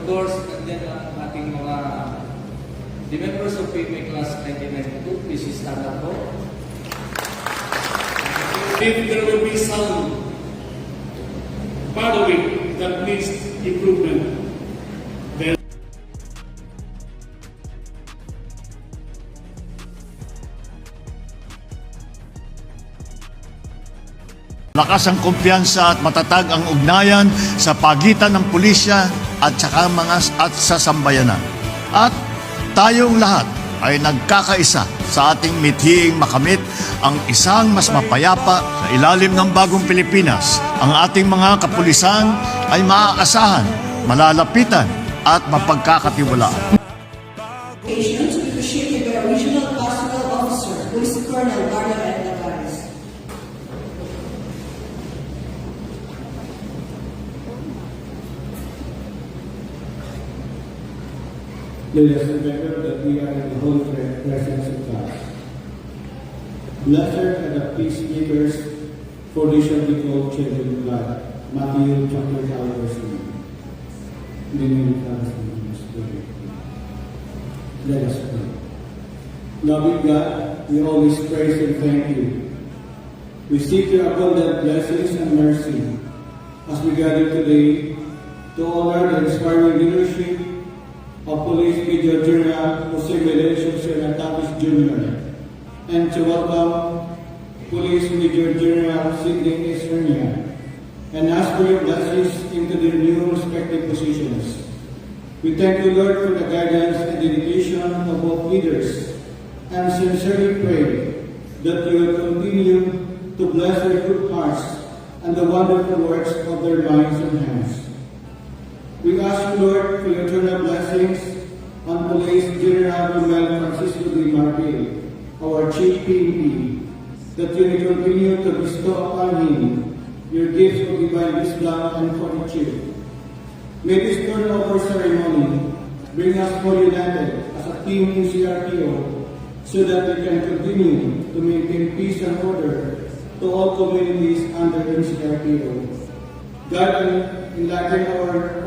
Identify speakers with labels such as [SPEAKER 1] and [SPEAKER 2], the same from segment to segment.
[SPEAKER 1] course, nandiyan ang ating mga the members of PMA Class 1992. Please stand up po.
[SPEAKER 2] If there will be some part of it that needs improvement, then
[SPEAKER 3] lakas ang kumpiyansa at matatag ang ugnayan sa pagitan ng pulisya at sa sambayanan. At tayong lahat ay nagkakaisa sa ating mithiing makamit ang isang mas mapayapa sa ilalim ng bagong Pilipinas. Ang ating mga kapulisan ay maaasahan, malalapitan at mapagkakatiwalaan.
[SPEAKER 4] To be appreciated by Regional Pastoral Officer, Police Colonel Mario N. Lagares.
[SPEAKER 5] Let us remember that we are in the holy presence of God. Blessed are the peacemakers, for they shall be called children of God. Matthew chapter 5 verse 9. In the name of God, let us pray. Loving God, we always praise and thank you. We seek your abundant blessings and mercy as we gather today to honor the inspiring leadership of Police Major General Jose Melencio Serratavis Jr. and to welcome Police Major General Sidney S. Hernia and ask for your blessings into their new respective positions. We thank you, Lord, for the guidance and dedication of both leaders and sincerely pray that you will continue to bless their good hearts and the wonderful works of their minds and hands. We ask you, Lord, for your eternal blessings on Police General Romel Francisco de Marbil, our Chief PNP, that you may continue to bestow upon him your gifts of divine wisdom and fortitude. May this turnover ceremony bring us more united as a team in CRPO so that we can continue to maintain peace and order to all communities under CRPO. God enlighten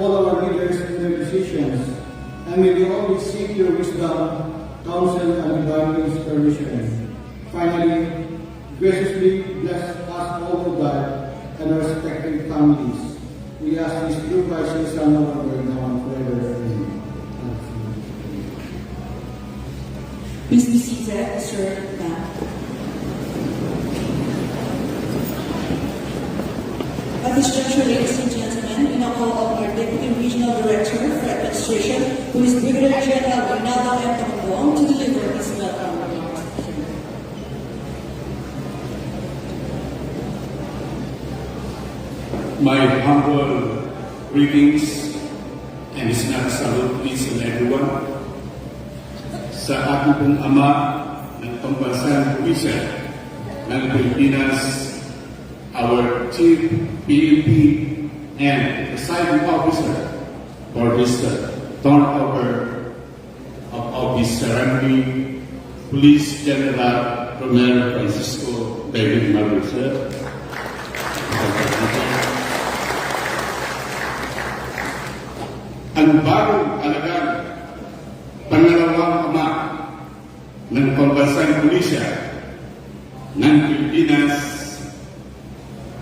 [SPEAKER 5] all our leaders in their decisions, and may we always seek your wisdom, counsel, and divine inspiration. Finally, graciously bless us all, O God, and our respective families. We ask this through Christ, your Son, our Lord, now and forever. Amen.
[SPEAKER 4] Please be seated, Sir. At this juncture, ladies and gentlemen, we now call on our Deputy Regional Director for Administration, who is Brigadier General Bernardo M. Tamangong, to deliver his welcome remarks.
[SPEAKER 2] my humble greetings and snap salute each and everyone sa ating pong ama ng pambansang pulisya ng Pilipinas, our Chief PNP and Presiding Officer for this turnover of office ceremony, Police General Romel Francisco David Marbil. Ang bagong alagang pangalawang ama ng pambansang pulisya ng Pilipinas,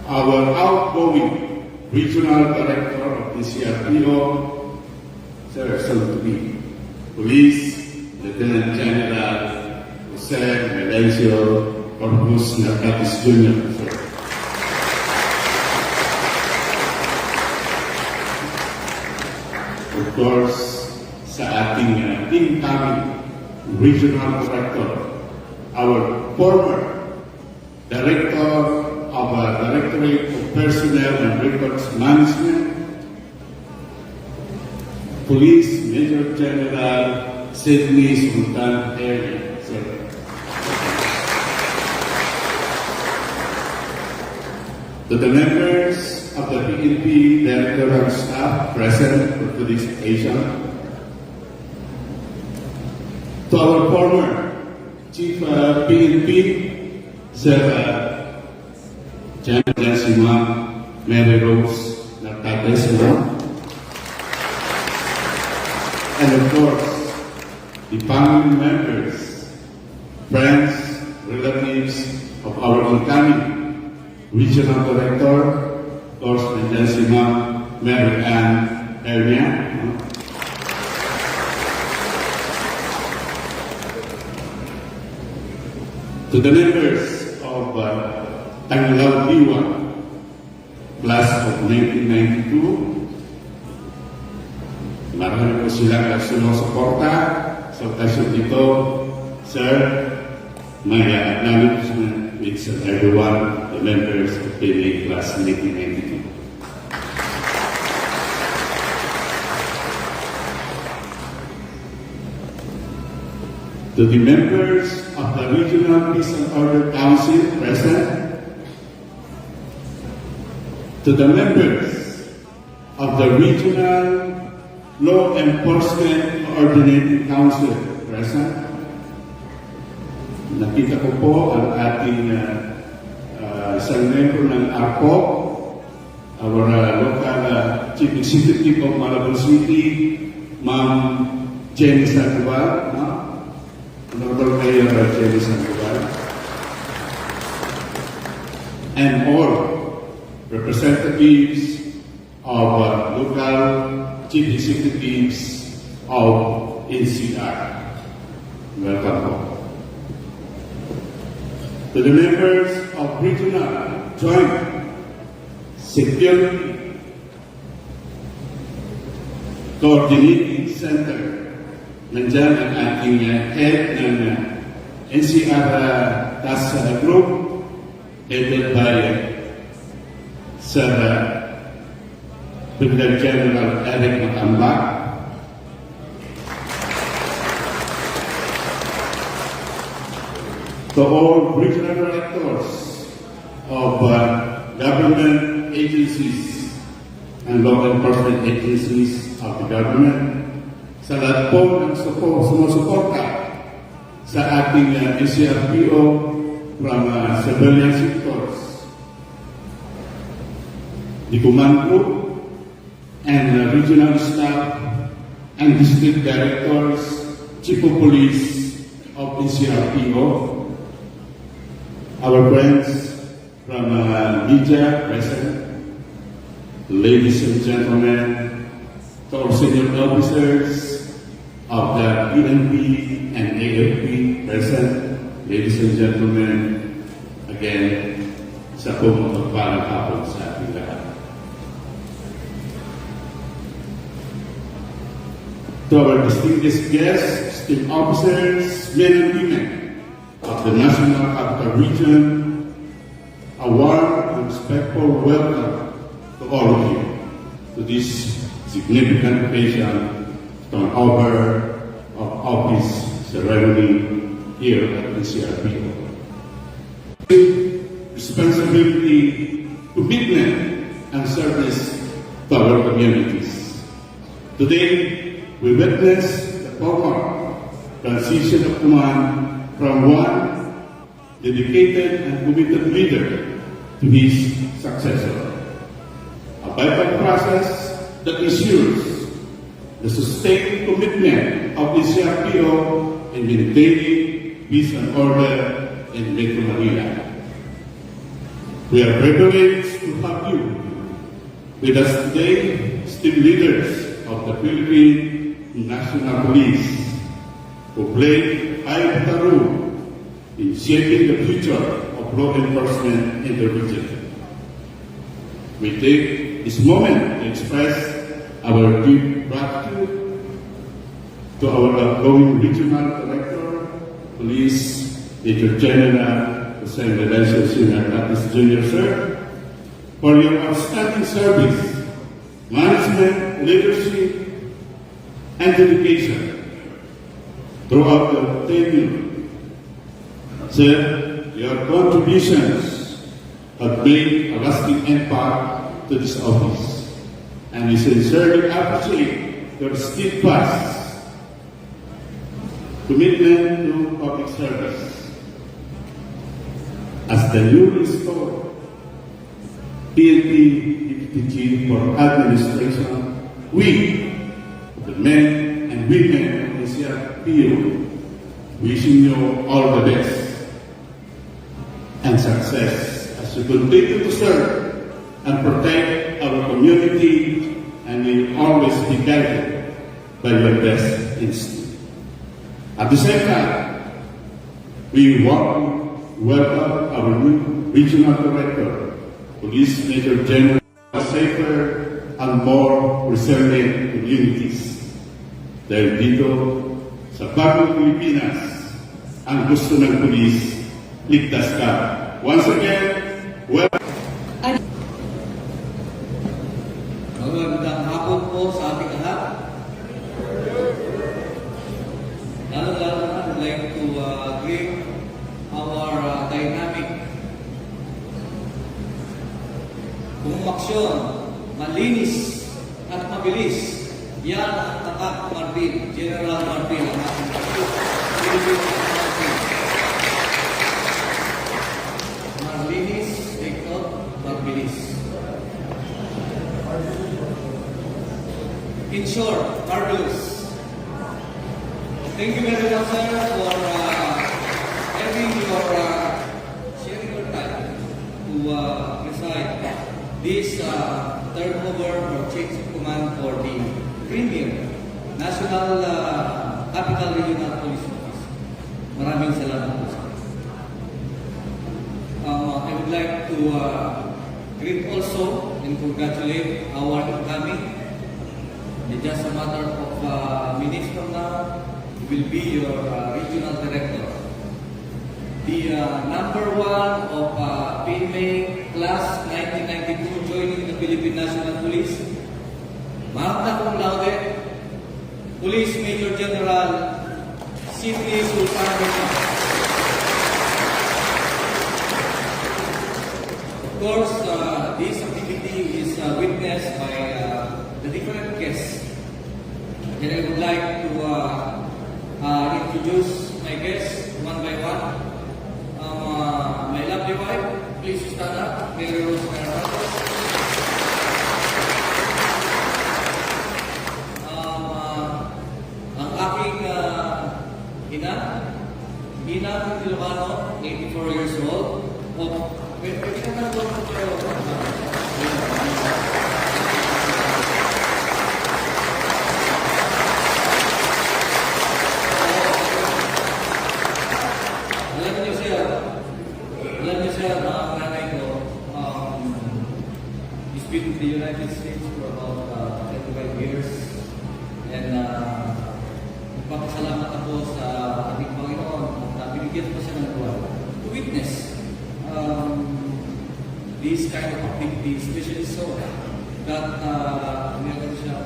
[SPEAKER 2] our outgoing Regional Director of the CRPO, Sir Soon-to-be Police Lieutenant General Jose Melencio Corpus Narcatis Jr. Of course, sa ating incoming Regional Director, our former Director of Directorate of Personnel and Records Management, Police Major General Sidney Sultan Hernia. To the members of the PNP Directorate staff present for today's occasion, to our former Chief PNP, Sir General Ma'am Mary Rose Narcatis,
[SPEAKER 6] and of course, the family members, friends, relatives of our incoming Regional Director, of course, Nancy Mary Ann Ernia. To the members of Tanglaw Diwa, class of 1992, marami po silang sumusuporta sa okasyon dito. Sir, my acknowledgement with everyone, the members of PNA class 1992. To the members of the Regional Peace and Order Council present, to the members of the Regional Law Enforcement Coordinating Council present, nakita ko po ang ating isang membro ng ARPO, our local Chief Executive of Malabon City, Ma'am Jenny Sandoval, Honorable Mayor Jenny Sandoval, and all representatives of local chief executives of NCR. Welcome po. To the members of Regional Joint Security Coordinating Center, nandyan ang ating head ng NCR Task Group, headed by Sir Brigadier General Eric Matambak. To all regional directors of government agencies and law enforcement agencies of the government, sa lahat po ng sumusuporta sa ating NCRPO from civilian sectors, the command group and regional staff and district directors, chief of police of NCRPO, our friends from media present, ladies and gentlemen, to our senior officers of the PNP and AFP present, ladies and gentlemen, again, sa pumapagpalang hapon sa ating lahat. To our distinguished guests, esteemed officers, men and women of the National Capital Region, a warm and respectful welcome to all of you to this significant occasion, turn over of office ceremony here at NCRPO. Responsibility, commitment, and service to our communities. Today, we witness the formal transition of command from one dedicated and committed leader to his successor. A vital process that ensures the sustained commitment of the CRPO in maintaining peace and order in Metro Manila. We are privileged to have you with us today, esteemed leaders of the Philippine National Police, who played a vital role in shaping the future of law enforcement in the region. We take this moment to express our deep gratitude to our outgoing Regional Director, Police Major General Jose Melencio Sr. Jr. Sir, for your outstanding service, management, leadership, and dedication throughout the tenure. Sir, your contributions have made a lasting impact to this office, and we sincerely appreciate your steadfast commitment to public service. As the newly restored PNP Deputy Chief for Administration, we, the men and women in CRPO, wishing you all the best and success as you continue to serve and protect our community, and will always be guided by your best instinct. At the same time, we welcome our new Regional Director, Police Major General, safer and more resilient communities. Dahil dito, sa bagong Pilipinas, ang gusto ng pulis, ligtas ka. Once again, welcome.
[SPEAKER 1] Magandang hapon po sa ating lahat. Lalo-lalo na, I'd like to greet our dynamic umaksyon, malinis at mabilis. Yan ang tatak Martin, General Martin, ang ating Philippine Martin. Malinis, ikot, mabilis. In short, marvelous. Thank you very much, sir, for having your sharing your time to preside this turnover or change of command for the Premier National Capital Regional Police Office. Maraming salamat po, sir. I would like to greet also and congratulate our incoming. In just a matter of minutes from now, will be your regional director. The number one of PMA class 1992 joining the Philippine National Police, magna cum laude, Police Major General Sidney Sultan. Of course, this activity is witnessed by the different guests. And I would like to introduce my guests one by one. My lovely wife, please stand up. Mary Rose Hernandez. Ang aking ina, Ina Ilocano, 84 years old. Pwede na ito been in the United States for about 25 years, and nagpapasalamat ako sa ating Panginoon na binigyan ko siya ng buwan to witness these kind of activities, especially so that meron siya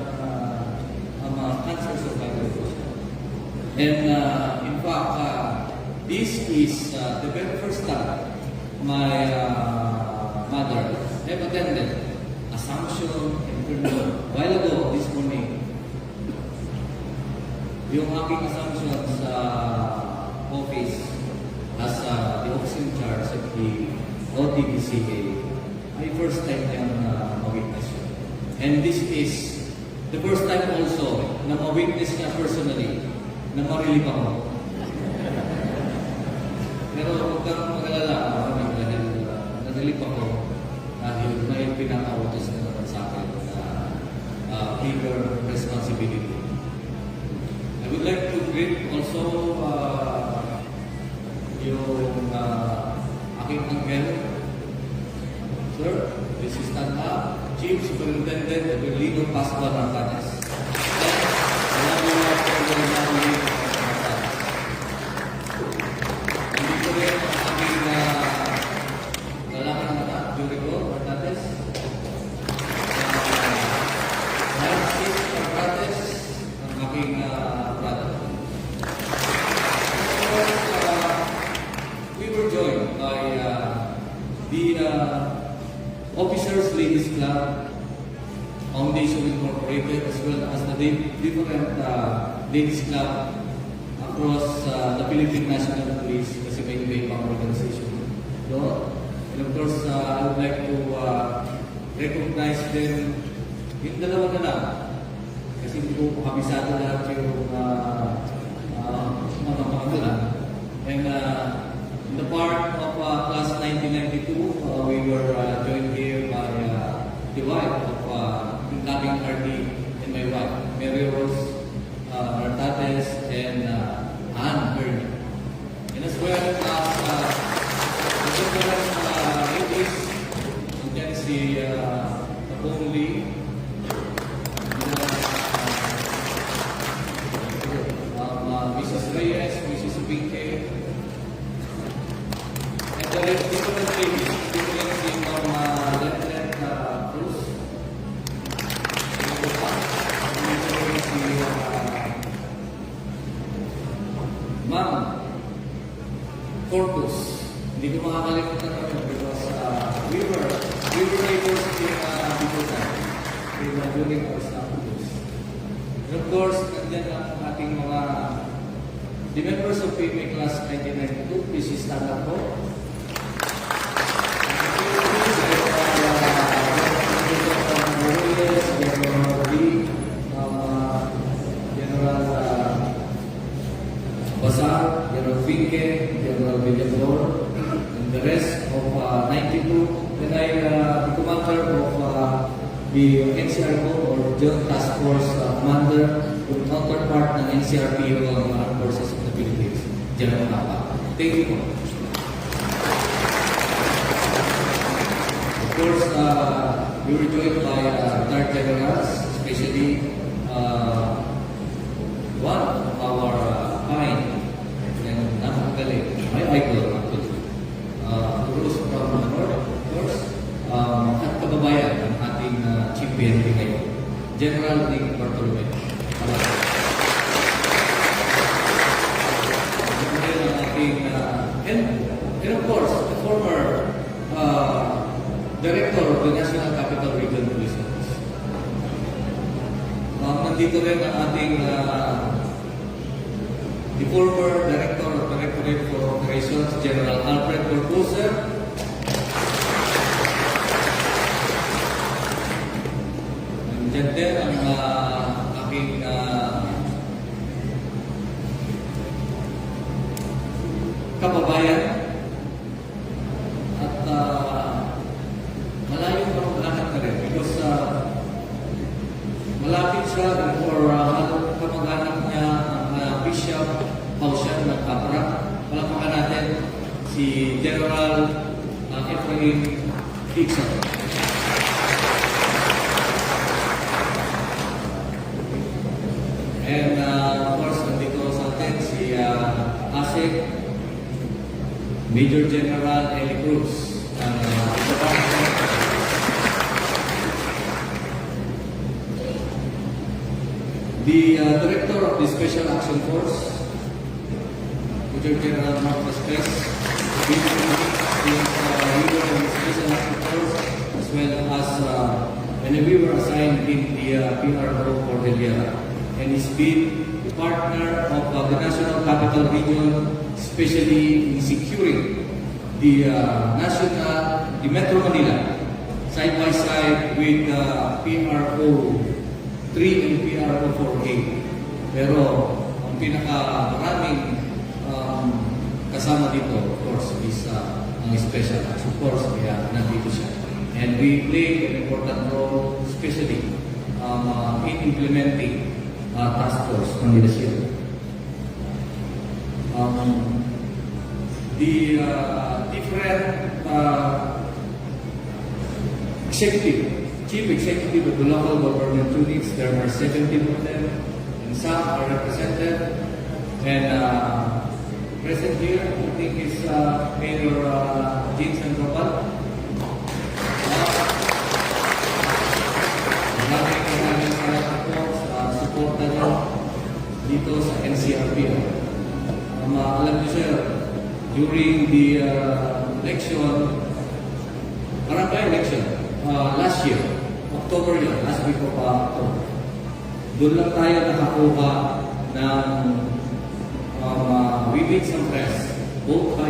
[SPEAKER 1] cancer survivor po siya. And in fact, this is the very first time my mother have attended Assumption Internal. While ago, this morning, yung aking assumption sa office as the officer in charge of the OTBCA ay first time niyang ma-witness yun. And this is the first time also na ma-witness niya personally na marilip ako. Pero huwag kang mag-alala, dahil narilip ako dahil may pinaka-autos na naman sa akin na bigger responsibility. I would like to greet also yung aking uncle. Sir, this is Chief Superintendent Berlino Pascual Arcanes. Hindi ko rin ang aking lalakang mata, Jurico Arcanes. Chief Arcanes, ang aking brother. We were joined by the Officers Ladies Club Foundation Incorporated, as well as the different ladies club across the Philippine National Police, kasi may iba-ibang organization doon. And of course, I would like to recognize them. Yung dalawa na lang, kasi hindi ko kabisado lahat yung mga pangalan. And in the part of class 1992, we were joined here by the wife of incoming RD and my wife, Mary Rose Artates and Anne Bernie. And as well as the different ladies, you can see only Mrs. Reyes, Mrs. Pinque, and the different ladies, different from Lieutenant Cruz, Ma'am Corpus. Hindi ko makakalimutan kami because we were neighbors in Bibutan during our status. And of course, nandiyan ang ating mga the members of PMA Class 1992, please stand up po. General Basar, General Finke, General Villaflor, and the rest of 92. Then the commander of the NCRPO or Joint Task Force Commander, yung counterpart ng NCRPO ng Armed Forces of the Philippines, General Napa. Thank you po. Of course, we were joined by retired generals, especially one of our fine and napakagaling, my idol actually, Rose from the North, of course, at kababayan ng ating Chief PNP ngayon, General Nick Bartolome. And of course, the former Director of the National Capital Region Police Office. Nandito rin ang ating the former Director of Directorate for Operations, General Alfred Corbuser. Nandiyan din ang aking kababayan at malayo pa ang lahat na rin because malapit siya or kamag-anak niya ang Bishop Pausian ng Capra. Palakpakan natin si General Efrain Dixon. And of course, nandito sa atin si ASEC Major General Eli Cruz. The Director of the Special Action Force, Major General Mark Vasquez, the leader of the Special Action Force, as well as when we were assigned in the PRO for Deliera. And he's been the partner of the National Capital Region, especially in securing the Metro Manila, side by side with PRO 3 and PRO 4A. Pero ang pinaka-maraming kasama dito, of course, is ang special action force, kaya nandito siya. And we play an important role, especially in implementing task force ng leadership. The different chief executive of the local government units, there are 17 of them, and some are represented. And present here, I think, is Mayor Jean Sandoval. Maraming salamat po sa suporta niyo dito sa NCRPO. Alam niyo sir, during the election, barangay election, last year, October yun, last week of October, doon lang tayo nakakuha ng we made some press, both by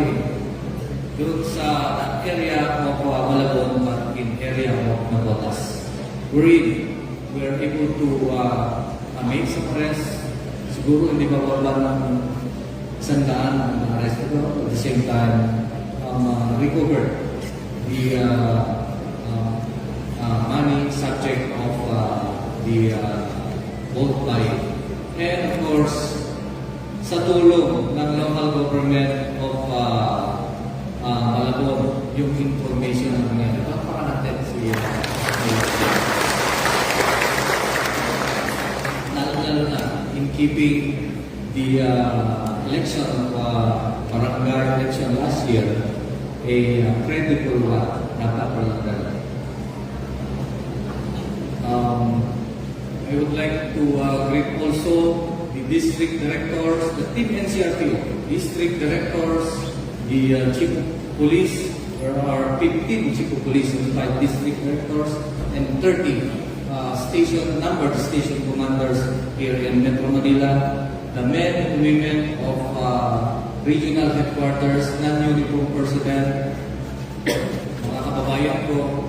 [SPEAKER 1] doon sa area of Malabon but in area of Malotas. We are able to made some arrest. Siguro hindi bababa ng 100 ang arrest ito. At the same time, recovered the money subject of the vote buying. And of course, sa tulong ng local government of Malabon, yung information na nangyari. Pakapaka natin si lalo na in keeping the election of barangay election last year a credible one, napapalagan. I would like to greet also the district directors, the team NCRP, district directors, the chief of police. There are 15 chief of police and 5 district directors and 30 numbered station commanders here in Metro Manila, the men and women of regional headquarters, non-uniform personnel, mga kababayan ko,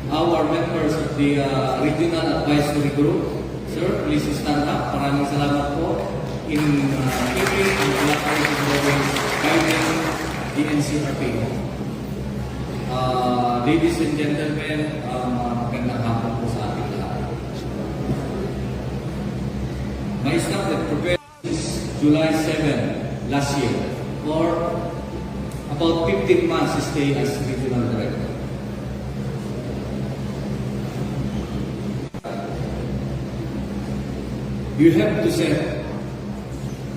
[SPEAKER 1] our members of the regional advisory group. Sir, please stand up. Maraming salamat po in keeping and collaborating always guiding the NCRP. Ladies and gentlemen, magandang hapon po sa ating lahat. My staff that prepared since July 7 last year for about 15 months stay as regional director. You have to set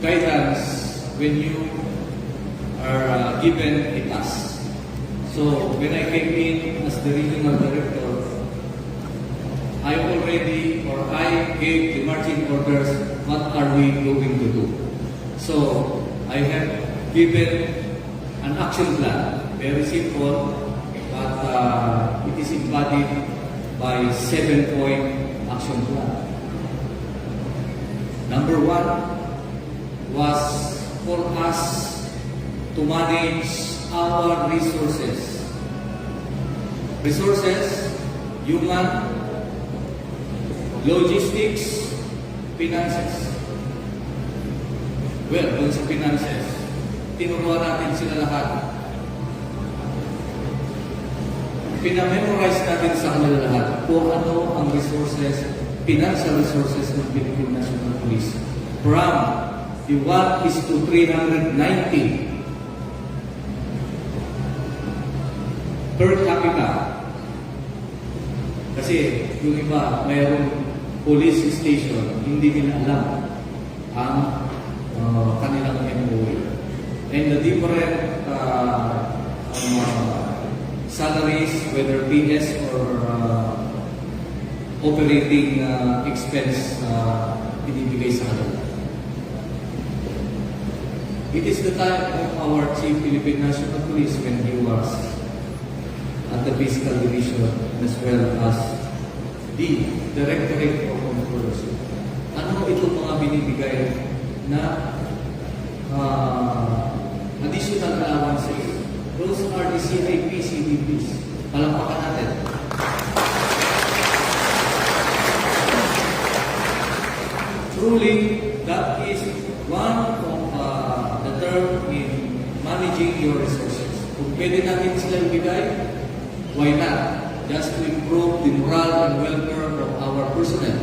[SPEAKER 1] guidance when you are given a task. So when I came in as the regional director, I gave the marching orders, what are we going to do? So I have given an action plan, very simple, but it is embodied by 7-point action plan. Number 1 was for us to manage our resources. Resources, human, logistics, finances. Well, dun sa finances, tinuruan natin sila lahat. Pinamemorize natin sa kanila lahat kung ano ang resources, financial resources ng Philippine National Police from the 1:390 per capita. Kasi yung iba, mayroong police station, hindi nila alam ang kanilang MOA. And the different salaries, whether PS or operating expense binibigay sa kanila. It is the time of our Chief Philippine National Police when he was at the Fiscal Division as well as the Directorate of Controllership. Ano itong mga binibigay na additional allowances? Those are the CIP, CDPs. Palampakan natin. Truly, that is one of the term in managing your resources. Kung pwede natin sila ibigay, why not? Just to improve the morale and welfare of our personnel.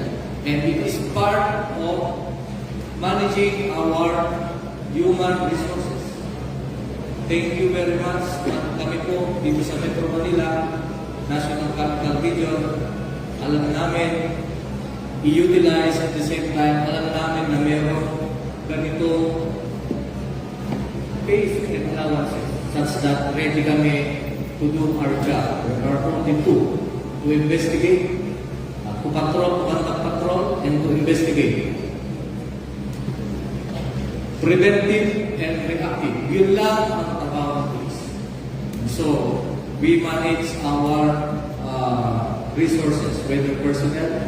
[SPEAKER 1] And it is part of managing our human resources. Thank you very much. Kami po dito sa Metro Manila, National Capital Region, alam namin i-utilize at the same time, alam namin na meron ganito pays and allowances such that ready kami to do our job. There are only two, to investigate, to patrol, to conduct patrol, and to investigate. Preventive and reactive. Yun lang ang trabaho ng police. So, we manage our resources, whether personnel,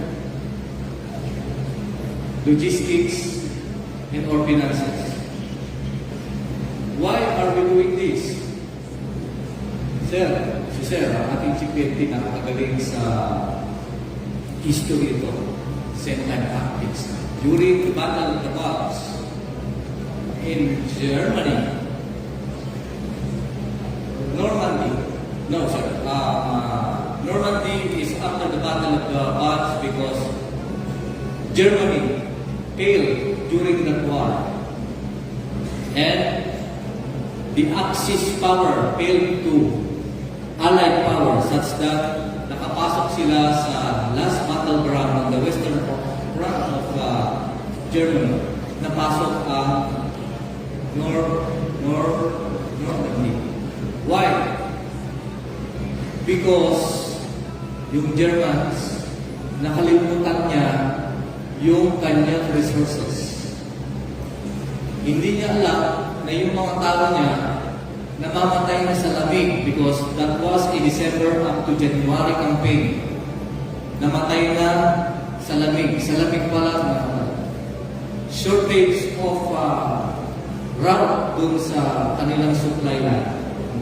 [SPEAKER 1] logistics, and or finances. Why are we doing this? Sir, ang ating chief PNP nakakagaling sa history ito. same-time tactics. During the Battle of the Bulge in Germany, Normandy is after the Battle of the Bulge because Germany failed during that war. And the Axis power failed to Allied power such that nakapasok sila sa last battleground on the western front of Germany. Napasok ang Normandy. Why? Because yung Germans, nakalimutan niya yung kanyang resources. Hindi niya alam na yung mga tao niya namamatay na sa lamig because that was a December up to January campaign. Namatay na sa lamig. Sa lamig pala namatay. Shortage of route dun sa kanilang supply line.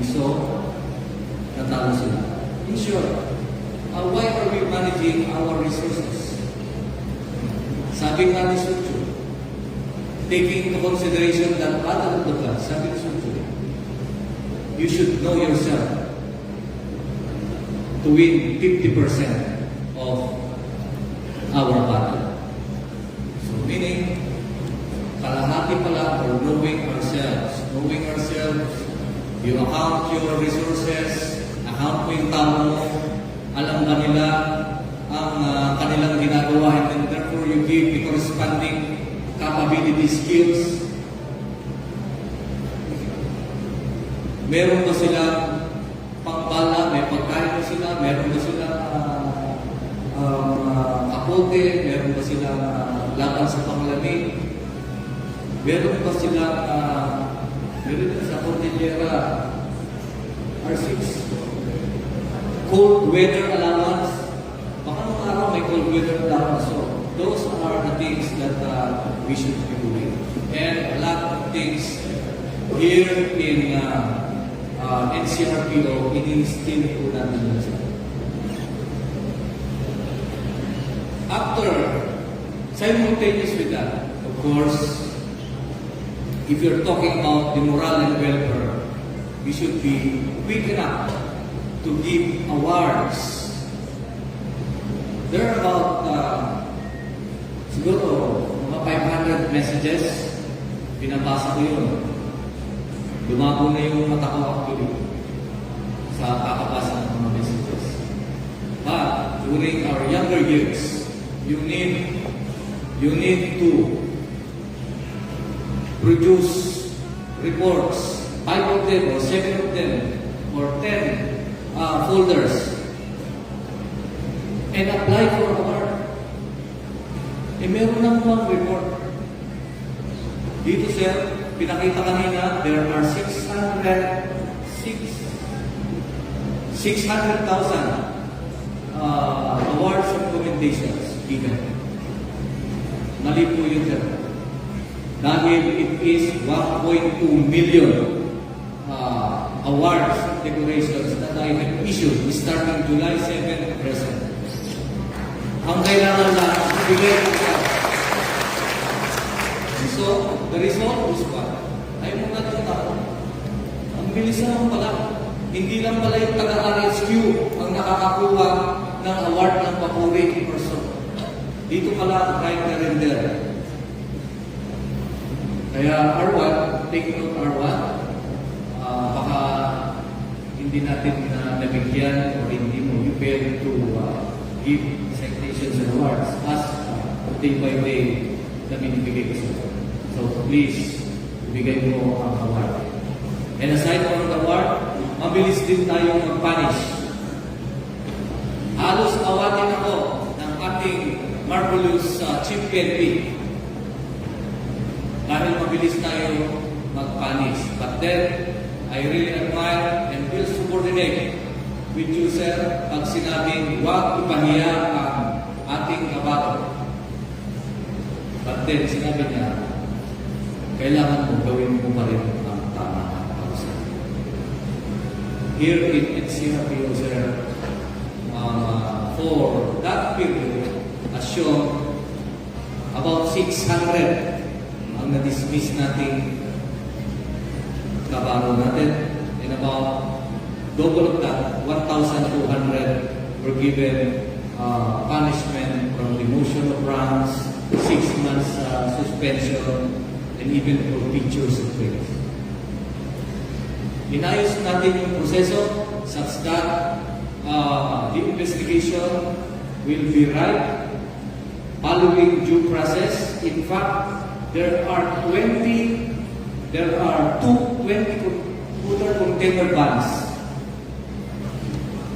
[SPEAKER 1] So, natalo sila. In short, why are we managing our resources? Sabi nga ni Sun Tzu, taking into consideration that Battle of the Bulge, sabi ni Sun Tzu, you should know yourself to win 50% of our battle. So meaning, kalahati pala or knowing ourselves, you account your resources, account mo yung tao mo, alam ba nila ang kanilang ginagawa, and therefore you give the corresponding capability skills. Meron ba silang pangbala, may pagkain ba sila, meron ba silang kapote, meron ba silang laban sa panglamig, meron ba silang meron sa Cordillera R6 cold weather allowance. Baka nung araw may cold weather allowance. So those are the things that we should be doing. And a lot of things here in NCRPO, ini-instill po natin yun siya. After, simultaneous with that, of course, if you're talking about the morale and welfare, we should be quick enough to give awards. There are about, siguro, mga 500 messages. Pinabasa ko yun. Lumago na yung mata ko actually sa kakabasa ng mga messages. But during our younger years, you need to produce reports, 5 of them or 7 of them or 10 folders and apply for award. Meron ng mga report. Dito sir, pinakita kanina, there are 600,000 awards and commendations given. Mali po yun sir. Dahil it is 1.2 million awards and decorations that I have issued starting July 7 present. Ang kailangan na bigay ko siya. So, the result is what? Ay mga tao. Ang bilis naman pala. Hindi lang pala yung taga-RSQ ang nakakakuha ng award ng papuri or so. Dito pala, right na rin there. Kaya R1, take note R1, baka hindi natin nabigyan o hindi mo you fail to give citations and awards as day by day na binibigay ko sa ito. So please, bigay mo ang award. And aside from the award, mabilis din tayong mag-punish. Halos awatin ako ng ating marvelous Chief PNP. Dahil mabilis tayo mag-punish. But then, I really admire and will subordinate with you, sir, pag sinabing huwag ipahiya ang ating kabato. But then, sinabi niya, kailangan mo gawin mo pa rin ang tama para sa akin. Here in NCRPO, sir, for that period, as shown about 600 ang na-dismiss nating kabaro natin, and about double of that, 1,200 were given punishment from demotion of ranks, 6 months suspension, and even forfeitures of things. Inayos natin yung proseso such that the investigation will be right following due process. In fact, there are 20 water container vans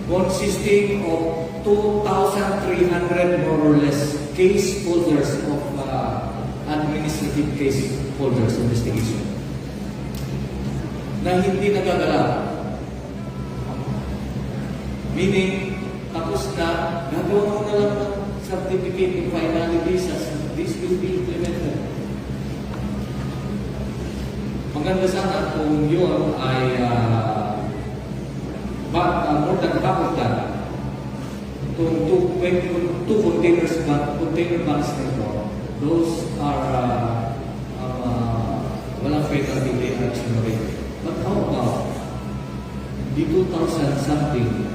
[SPEAKER 1] consisting of 2,300 more or less case holders of administrative case holders investigation na hindi nagagalaw. Meaning, tapos na, gagawa mo na lang ng certificate of finality sa this will be implemented. Maganda sana kung yun ay more than half of that. Kung two container banks nito, those are walang fatal delay action rate. But how about the 2,000 something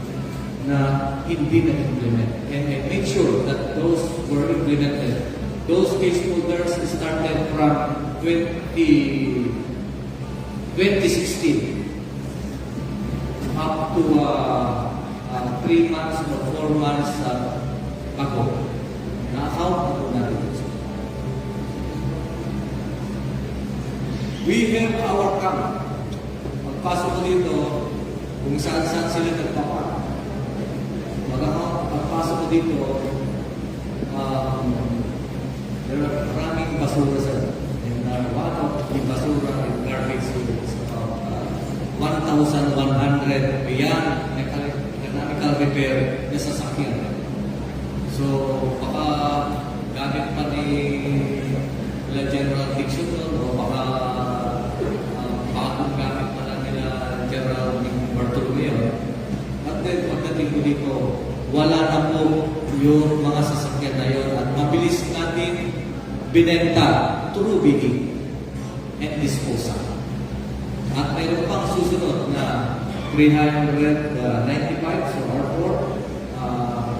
[SPEAKER 1] na hindi na-implement? And I make sure that those were implemented. Those case holders started from 2016 up to 3 months or 4 months ago. Na-account na po natin. We have our camp. Pagpasok ko dito, kung saan-saan sila nagpapa. Pagpasok ko dito, maraming basura sa and one of the basura and garbage is about 1,100 beyond mechanical repair na sasakyan. So, baka gamit pa ni General Dixon o baka bagong gamit pa lang nila General Bartolomeo. At then, pagdating ko dito, wala na po yung mga sasakyan na yun at mabilis natin binenta through bidding and disposal. At mayroon pang susunod na 395, so R4,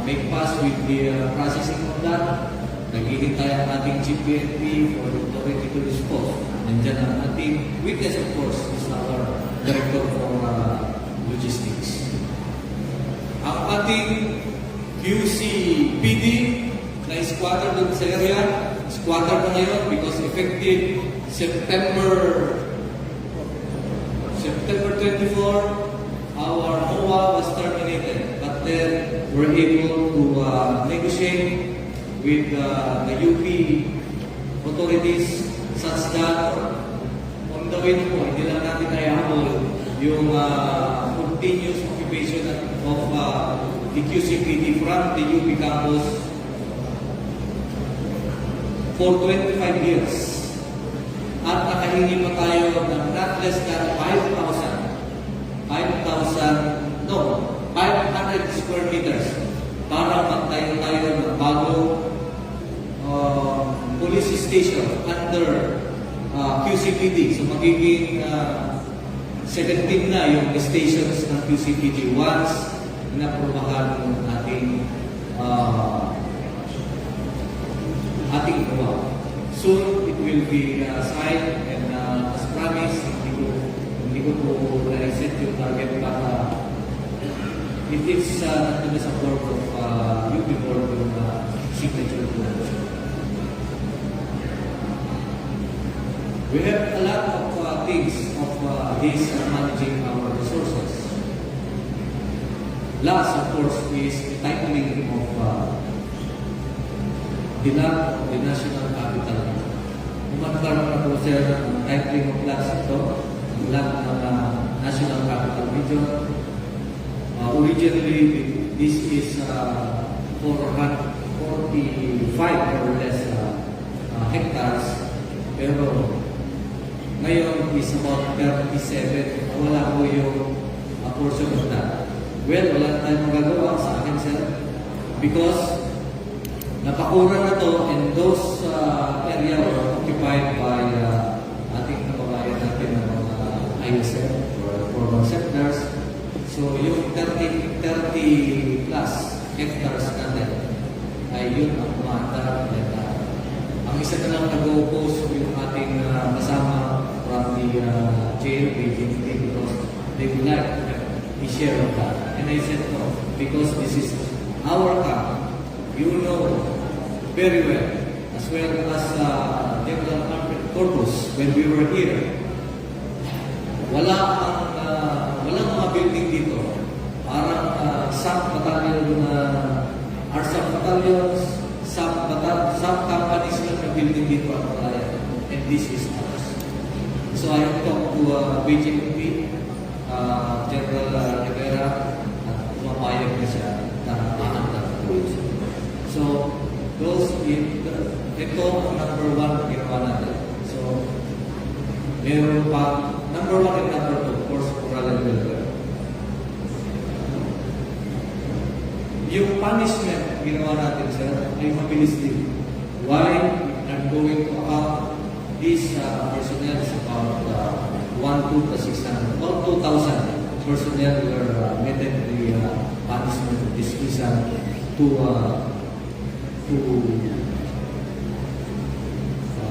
[SPEAKER 1] make pass with the processing of that. Naghihintay ang ating GPNP for the authority to dispose. Nandiyan ang ating witness, of course, is our Director for Logistics. Ang ating QCPD na squatter doon sa area, squatter na ngayon because effective September 24, our MOA was terminated. But then we're able to negotiate with the UP authorities such that on the way po, hindi lang natin ayahabol yung continuous occupation of the QCPD from the UP campus for 25 years. At nakahingi pa tayo ng not less than 500 square meters para magtayo tayo ng bagong police station under QCPD. So magiging 17 na yung stations ng QCPD once na-probahan ng ating gawa. Soon it will be signed and as promised, hindi ko po na-set yung target para it is nandun sa board of UP board yung signature po. We have a lot of things of this managing our resources. Last, of course, is the tightening of the land of the national capital. Magkaroon na po siya ng tightening of lands ito, ang land ng national capital region. Originally, this is 445 or less hectares, pero ngayon is about 37. Wala po yung portion of that. Well, wala tayong magagawa sa akin, sir, because napakura na to and those area were occupied by ating kababayan natin ng mga ISF or former settlers. So yung 30 plus hectares natin ay yun ang umaandar. Ang isa na lang nag-oppose yung ating kasama from the jail, BJP, because they would like to have a share of that. And I said, no, because this is our camp, you know very well, as well as General Armed Corpus, when we were here, walang mga building dito. Parang sub-battalion are sub-battalions, sub-companies lang na building dito ang Malaya. And this is ours. So I have talked to BJP, General Rivera, at pumapayag na siya na maandar. So, ito ang number one na ginawa natin. So, meron pa, number one and number two, of course, moral and welfare. Yung punishment ginawa natin, sir, ay mabilis din. Why? I'm going to account these personnel is about 1,600 or 2,000 personnel were meted the punishment of dismissal to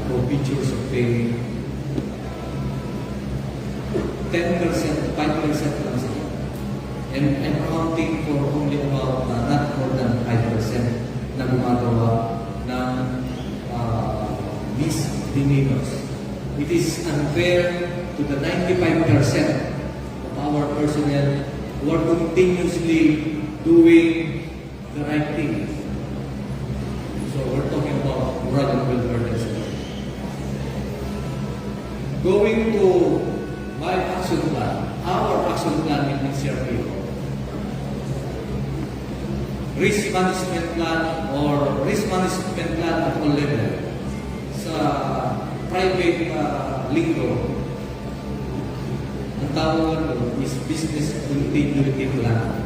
[SPEAKER 1] forfeitures of pay. 10%, 5% lang sila. And I'm accounting for only about not more than 5% na gumagawa ng misdemeanors. It is unfair to the 95% of our personnel who are continuously doing the right thing. So we're talking about moral and welfare. Going to my action plan, our action plan in CRPO. Risk management plan or risk management plan at all level. Sa private lingo, ang tawag doon is business continuity plan.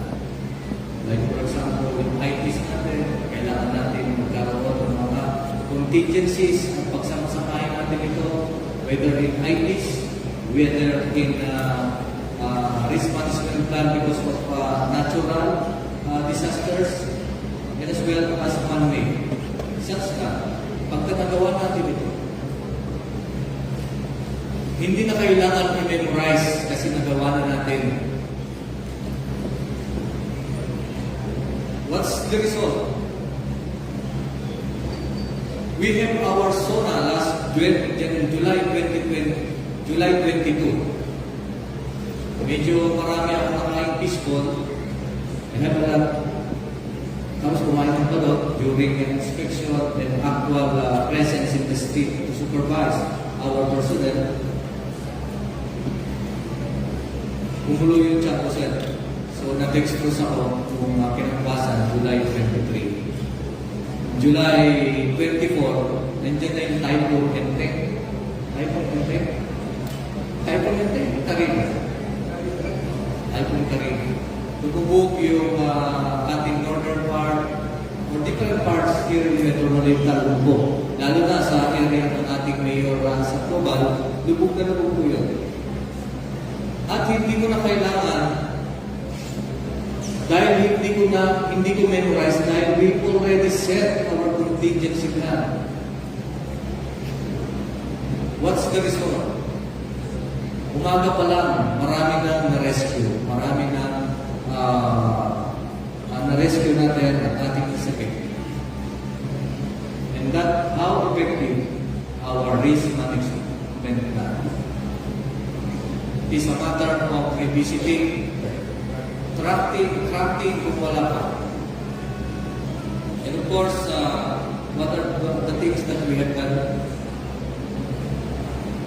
[SPEAKER 1] Like for example, yung ITs natin, kailangan natin magkaroon ng mga contingencies, ang pagsama-samahin natin ito, whether in ITs, whether in risk management plan because of natural disasters, and as well as man-made. Such na, pagka nagawa natin ito, hindi na kailangan i-memorize kasi nagawa na natin. What's the result? We have our SONA last July 2020, July 22. Medyo marami ako nakain fishball. I have a lot. Tapos kumain ng padot during an inspection and actual presence in the street to supervise our personnel. Kumulo yung chat ko, sir. So, nag-expose ako kung kinabukasan, July 23. July 24, nandiyan na yung Typhoon Enteng. Typhoon Enteng? Typhoon Enteng? Tarig. Typhoon Tarig. Nagubog yung ating northern part or different parts here in Metro Manila, lubog. Lalo na sa area ng ating mayor sa Tobal, lubog na lubog po yun. At hindi ko na kailangan dahil hindi ko memorize dahil we already set our contingency plan. What's the result? Umaga pa lang, marami na na-rescue. Marami na na-rescue natin at ating isipin. And that how effective our risk management plan. It is a matter of revisiting, tracking kung wala pa. And of course, what are the things that we have done?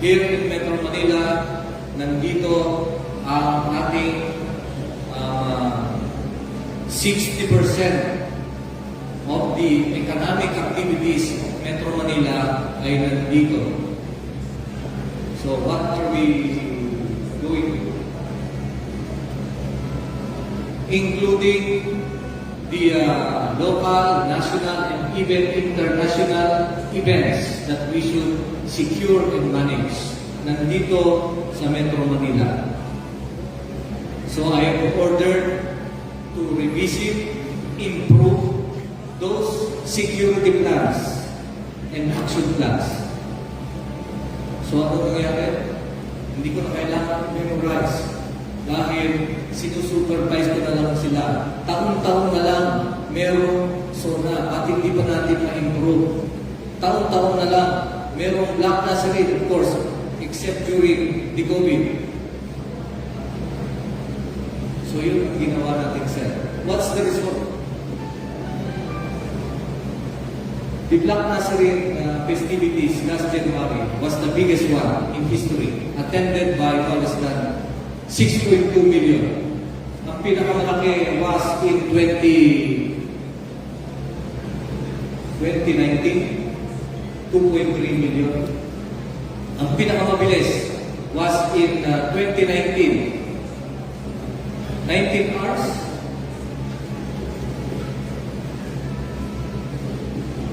[SPEAKER 1] Here in Metro Manila, nandito ang ating 60% of the economic activities of Metro Manila ay nandito. So what are we doing? Including the local, national, and even international events that we should secure and manage nandito sa Metro Manila. So I have ordered to revisit, improve those security plans and action plans. So ano nangyari? Hindi ko na kailangan memorize dahil sinusupervise ko na lang sila. Taon-taon na lang merong SONA at hindi pa natin ma-improve. Taon-taon na lang merong black nursery, of course, except during the COVID. So yun ang ginawa natin, sir. What's the result? The Black Nazarene festivities last January was the biggest one in history, attended by no less than 6.2 million. Ang pinakamalaki was in 2019, 2.3 million. Ang pinakamabilis was in 2019, 19 hours.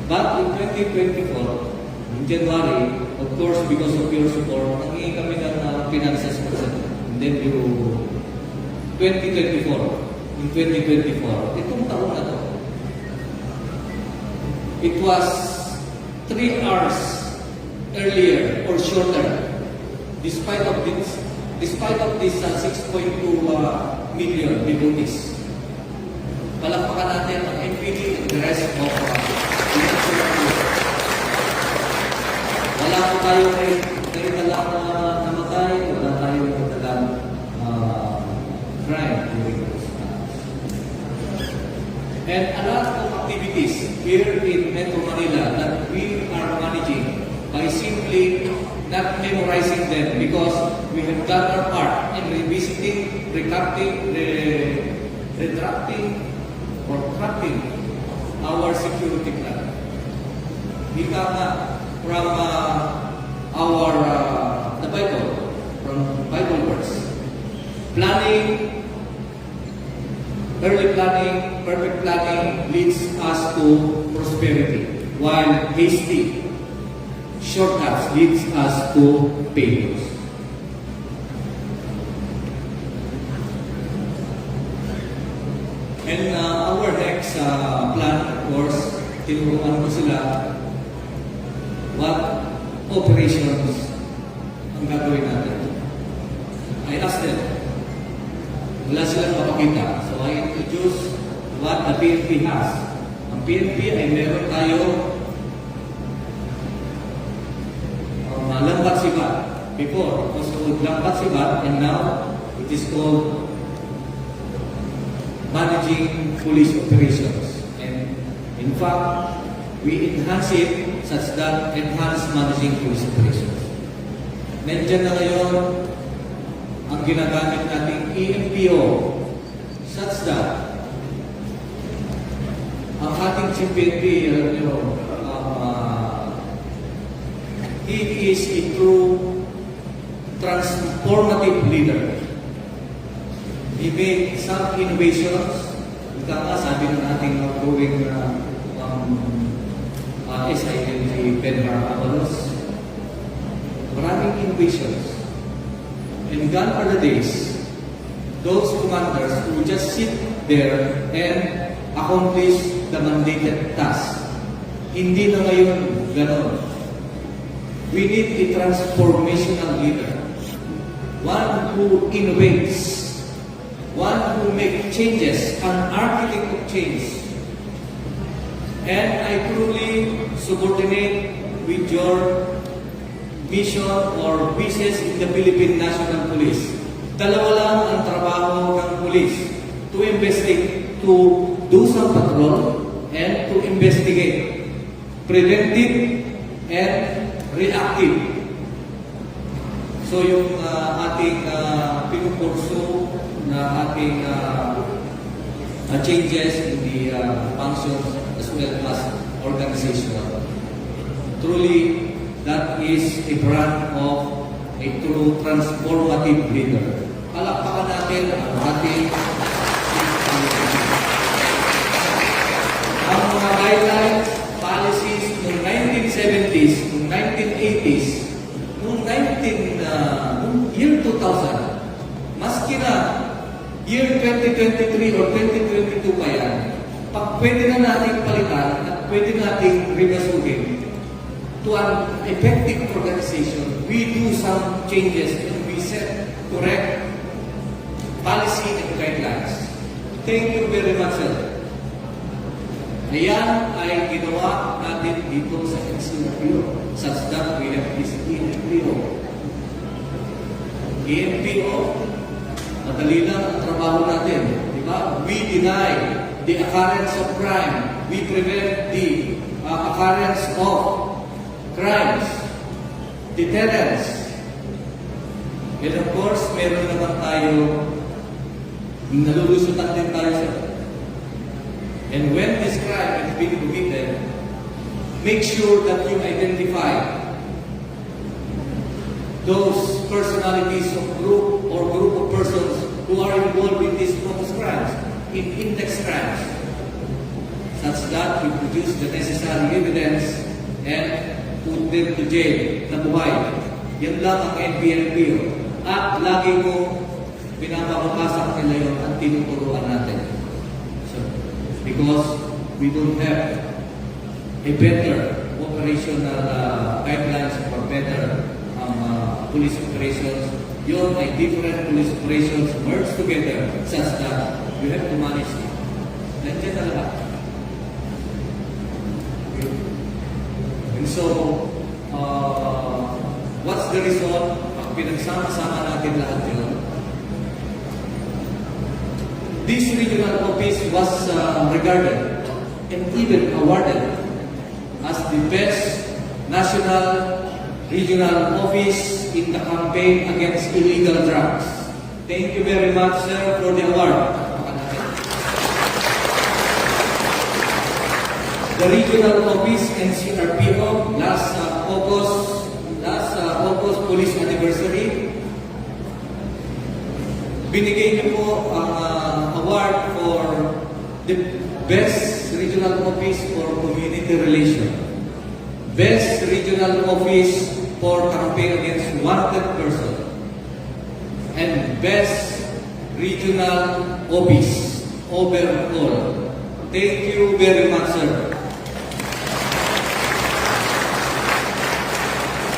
[SPEAKER 1] But in 2024, in January, of course, because of your support, nangingi kami ng finances percent. And then you, 2024, in 2024, itong taon na to, it was 3 hours earlier or shorter, despite of this 6.2 million devotees. Palakpakan natin ang MPD and the rest of wala po tayo naitala na namatay, wala tayo naitala crime during those times. And a lot of activities here in Metro Manila that we are managing by simply not memorizing them because we have done our part in revisiting, retracting, or tracking our security plan. Ika nga from the Bible, from Bible verse. Planning, early planning, perfect planning leads us to prosperity, while hasty shortcuts leads us to failures. And our next plan, of course, tinuruan ko sila what operations ang gagawin natin. I asked them. Wala silang mapakita. So I introduced what the PNP has. Ang PNP ay meron tayo Lambat Sibat. Before, it was called Lambat Sibat, and now it is called Managing Police Operations. And in fact, we enhance it such that enhanced managing police operations. Nandiyan na ngayon ang ginagamit nating EMPO such that ang ating CPNP, he is a true transformative leader. He made some innovations. Ika nga, sabi ng ating outgoing SING Benhar Avalos. Maraming innovations. And gone are the days, those commanders who just sit there and accomplish the mandated task. Hindi na ngayon ganon. We need a transformational leader. One who innovates. One who makes changes, an architect of change. And I truly subordinate with your mission or wishes in the Philippine National Police. Dalawa lang ang trabaho ng police: to investigate, to do some patrol, and to investigate. Preventive and reactive. So yung ating pinupurso na ating changes in the functions as well as organization. Truly, that is a brand of a true transformative leader. Palakpakan natin ang ating ang mga guidelines, policies noong 1970s, noong 1980s, noong year 2000, maski na year 2023 or 2022 pa yan, pag pwede na nating palitan at pwede nating rebasuhin to an effective organization, we do some changes and we set correct policy and guidelines. Thank you very much, sir. Ayan ay ginawa natin dito sa NCRPO, such that we have this EMPO. EMPO, madali lang ang trabaho natin. Diba? We deny the occurrence of crime. We prevent the occurrence of crimes. Deterrence. And of course, meron naman tayo, nalulusutan din tayo sa. And when this crime has been committed, make sure that you identify those personalities of group or group of persons who are involved in these focus crimes, in index crimes, such that we produce the necessary evidence and put them to jail na buhay. Yan lang ang NPNPO. At lagi ko pinapapapasok nila yun at tinuturuan natin. So, because we don't have a better operational guidelines for better police operations. Yun ay different police operations merged together such that you have to manage it. Nandiyan na lahat. And so, what's the result? Pag pinagsama-sama natin lahat yun, this regional office was regarded and even awarded as the best national regional office in the campaign against illegal drugs. Thank you very much, sir, for the award. The regional office NCRPO last August police anniversary, binigay niyo po ang award for the best regional office for community relation, best regional office for campaign against wanted person, and best regional office overall. Thank you very much, sir.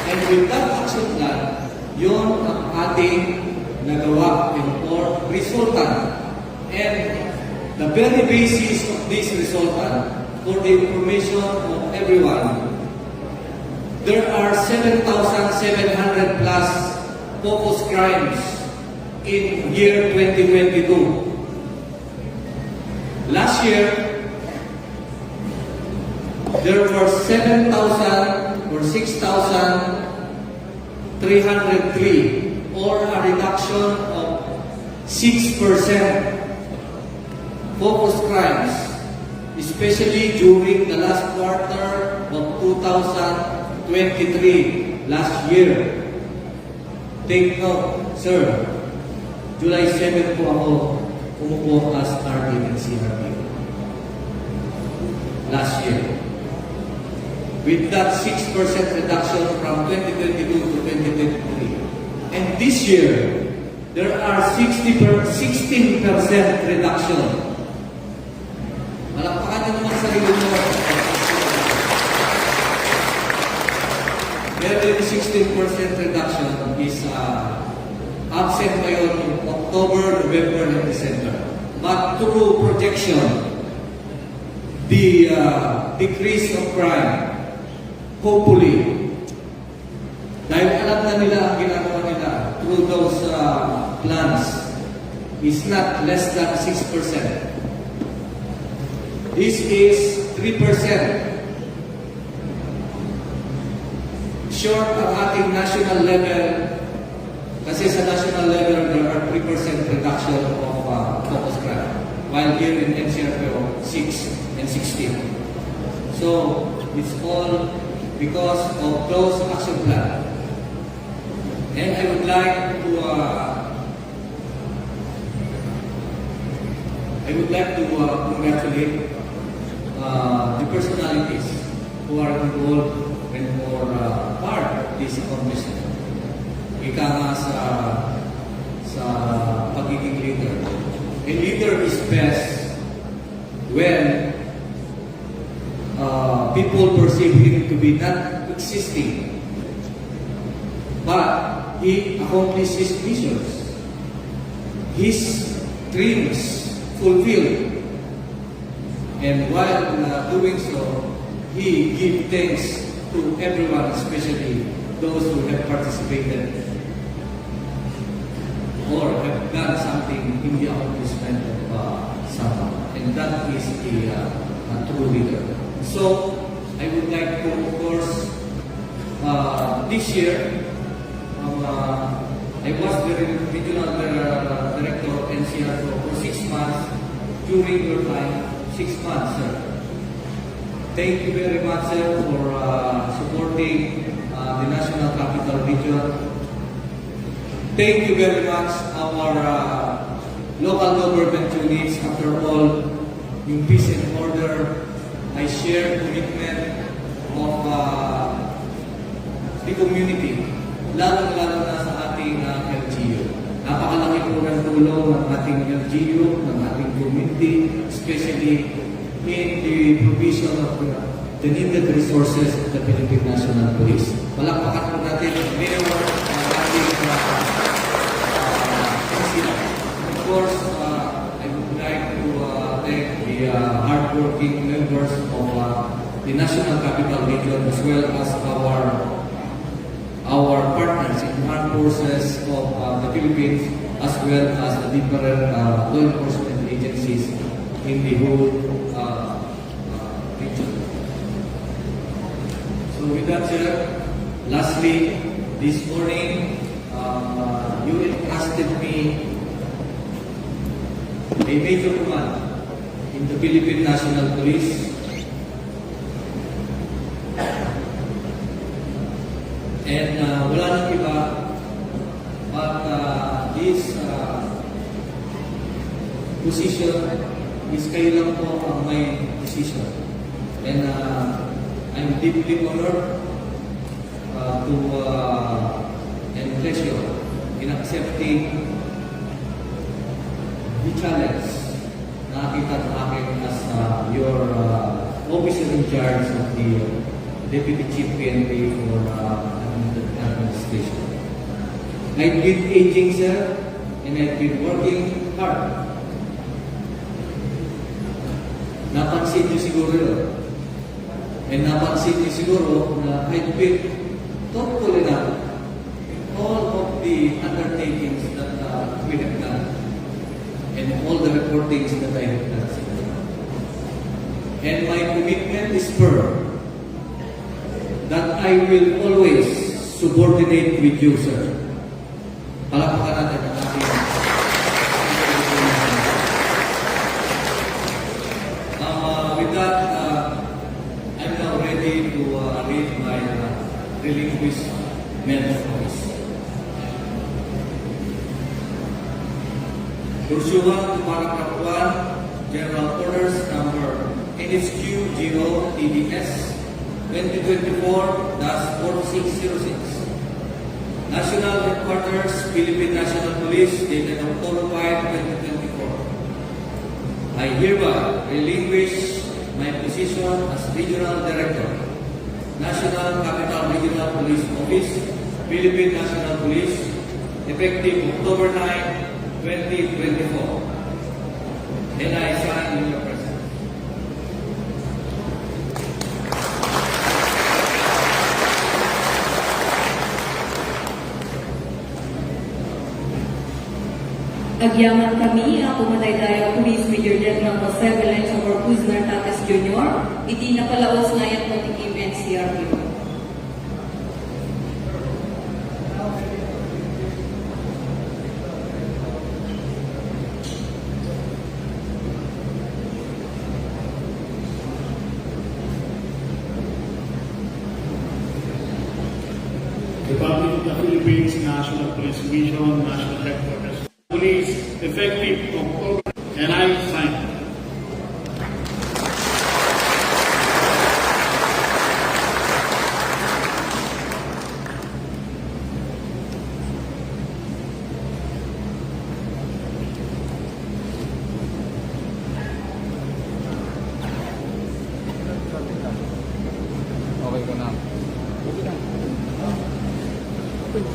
[SPEAKER 1] And with that action plan, yun ang ating nagawa or resultant. And the very basis of this resultant, for the information of everyone, there are 7,700 plus focus crimes in year 2022. Last year, there were 7,000 or 6,303, or a reduction of 6% focus crimes, especially during the last quarter of 2023, last year. Take note, sir, July 7 po ako umupo as RD ng CRP. Last year. With that 6% reduction from 2022 to 2023. And this year, there are 16% reduction. Malakpakan nyo naman sa sarili mo. Very 16% reduction is absent ngayon in October, November, and December. But through projection, the decrease of crime, hopefully, dahil alam na nila ang ginagawa nila through those plans, is not less than 6%. This is 3%. Short ang ating national level, kasi sa national level there are 3% reduction of focus crime, while here in NCRPO 6 and 16. So it's all because of those action plan. And I would like to congratulate the personalities who are involved and for part of this accomplishment. Ika nga sa pagiging leader. A leader is best when people perceive him to be not existing, but he accomplishes missions. His dreams fulfilled. And while doing so, he gives thanks to everyone, especially those who have participated or have done something in the accomplishment of someone. And that is a true leader. So, I would like to, of course, this year, I was the regional director of NCR for 6 months during your time, 6 months, sir. Thank you very much, sir, for supporting the National Capital Region. Thank you very much, our local government units. After all, yung peace and order, I share commitment of the community, lalo-lalo na sa ating LGU. Napakalaki po ng tulong ng ating LGU, ng ating community, especially in the provision of the needed resources of the Philippine National Police. Palakpakan po natin ang mayor ng ating Of course, I would like to thank the hardworking members of the National Capital Region as well as our partners in armed forces of the Philippines as well as the different law enforcement agencies in the whole region. So with that, sir, lastly, this morning, you entrusted me a major command in the Philippine National Police. And wala nang iba, but this position is kayo lang po ang may decision. And I'm deeply honored to and pleasure in accepting the challenge na nakita sa akin as your officer in charge of the Deputy Chief PNP for the administration. I've been aging, sir, and I've been working hard. Napansin niyo siguro yun. And napansin niyo siguro na I've been thoughtful enough in all of the undertakings that we have done and all the reportings that I have done. And my commitment is firm that I will always subordinate with you, sir. Palakpakan natin ang ating with that, I'm now ready to read my relinquished men's voice. Pursuant to Paragraph 1, General Orders Number NSQ-GO-TDS 2024-4606, National Headquarters, Philippine National Police, dated October 5, 2024. I hereby relinquish my position as Regional Director, National Capital Regional Police Office, Philippine National Police, effective October 9, 2024. And I sign in your presence.
[SPEAKER 7] Agyaman kami ang Pumataydayaw Police Major General Jose Valencio Corpus Nartates Jr. Iti napalaos ngayon patikim NCR Bureau.
[SPEAKER 2] Republic of the Philippines National Police Division, National Headquarters. Police, effective October, and I sign.
[SPEAKER 7] We now